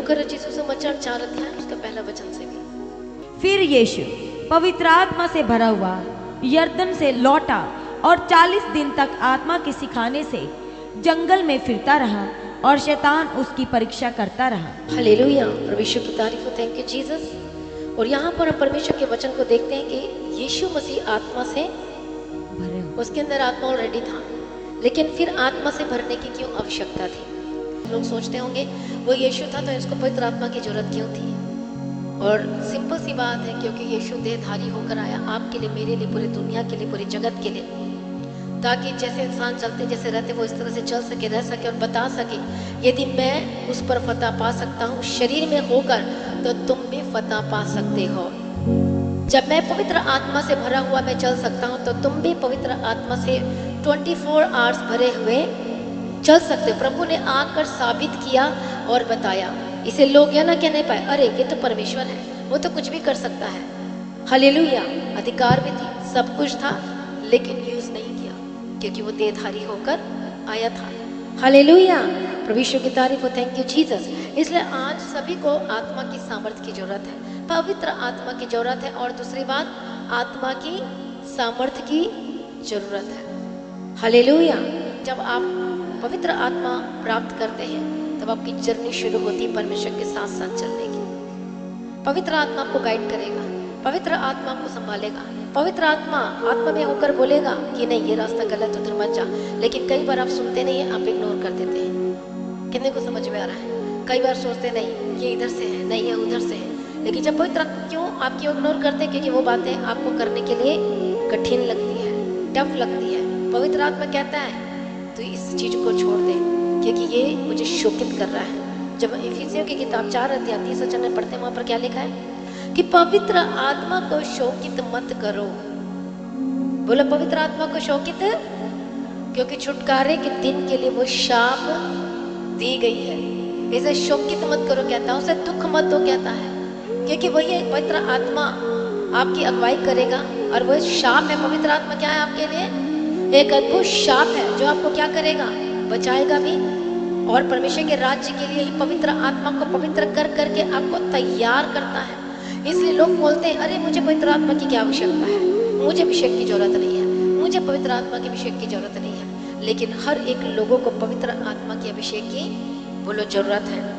लूका रचित सुसमाचार 4 अध्याय उसका पहला वचन से भी। फिर यीशु पवित्र आत्मा से भरा हुआ यरदन से लौटा और 40 दिन तक आत्मा के सिखाने से जंगल में फिरता रहा और शैतान उसकी परीक्षा करता रहा। हालेलुया, परमेश्वर की तारीफ हो, थैंक यू जीसस। और यहाँ पर हम परमेश्वर के वचन को देखते हैं कि यीशु मसीह आत्मा से भरे हुए। उसके अंदर आत्मा ऑलरेडी था, लेकिन फिर आत्मा से भरने की क्यों आवश्यकता थी? लोग सोचते होंगे वो यीशु था तो इसको पवित्र आत्मा की जरूरत क्यों थी? और सिंपल सी बात है, क्योंकि यीशु देहधारी होकर आया आपके लिए, मेरे लिए, पूरी दुनिया के लिए, पूरे जगत के लिए, ताकि जैसे इंसान चलते जैसे रहते वो इस तरह से चल सके, रह सके और बता सके यदि मैं उस पर फतह पा सकता हूँ शरीर में होकर तो तुम भी फतह पा सकते हो। जब मैं पवित्र आत्मा से भरा हुआ मैं चल सकता हूँ तो तुम भी पवित्र आत्मा से 24 आवर्स भरे हुए चल सकते हो। प्रभु ने आकर साबित किया और बताया। इसे लोग यह ना कहने पाए अरे ये तो परमेश्वर है, वो तो कुछ भी कर सकता है। हालेलुया, अधिकार भी थी, सब कुछ था, लेकिन यूज नहीं किया क्योंकि वो देहधारी होकर आया था। हालेलुया, परमेश्वर की तारीफ हो, थैंक यू जीसस। इसलिए आज सभी को आत्मा की सामर्थ्य की जरूरत है, पवित्र आत्मा की जरूरत है, और दूसरी बात आत्मा की सामर्थ्य की जरूरत है। हालेलुया, जब आप पवित्र आत्मा प्राप्त करते हैं तब आपकी जर्नी शुरू होती है परमेश्वर के साथ साथ चलने की। पवित्र आत्मा आपको गाइड करेगा, पवित्र आत्मा आपको संभालेगा, पवित्र आत्मा में होकर बोलेगा कि नहीं ये रास्ता गलत, उधर मत जा। लेकिन कई बार आप सुनते नहीं है, आप इग्नोर कर देते हैं। कितने को समझ में आ रहा है? कई बार सोचते नहीं ये इधर से है, नहीं ये उधर से है। लेकिन जब पवित्र आत्मा क्यों आपकी इग्नोर करते हैं? क्योंकि वो बातें आपको करने के लिए कठिन लगती है, टफ लगती है। पवित्र आत्मा कहता है तो इस चीज को छोड़ दे क्योंकि ये मुझे शोकित कर रहा है। जब इफिसियों की किताब 4 अध्याय 30 वचन में पढ़ते हैं वहां पर क्या लिखा है कि पवित्र आत्मा को शोकित मत करो। बोलो पवित्र आत्मा को शोकित, क्योंकि छुटकारे के दिन के लिए वो शाप दी गई है। इसे शोकित मत करो कहता है, उसे दुख मत दो कहता है, क्योंकि वही पवित्र आत्मा आपकी अगुवाई करेगा। और वो शाप है, पवित्र आत्मा क्या है आपके लिए? एक अद्भुत शाप है जो आपको क्या करेगा? बचाएगा भी, और परमेश्वर के राज्य के लिए ही पवित्र आत्मा को पवित्र कर करके आपको तैयार करता है। इसलिए लोग बोलते हैं अरे मुझे पवित्र आत्मा की क्या आवश्यकता है, मुझे अभिषेक की जरूरत नहीं है, मुझे पवित्र आत्मा के अभिषेक की जरूरत नहीं है। लेकिन हर एक लोगों को पवित्र आत्मा की अभिषेक की बोलो जरूरत है।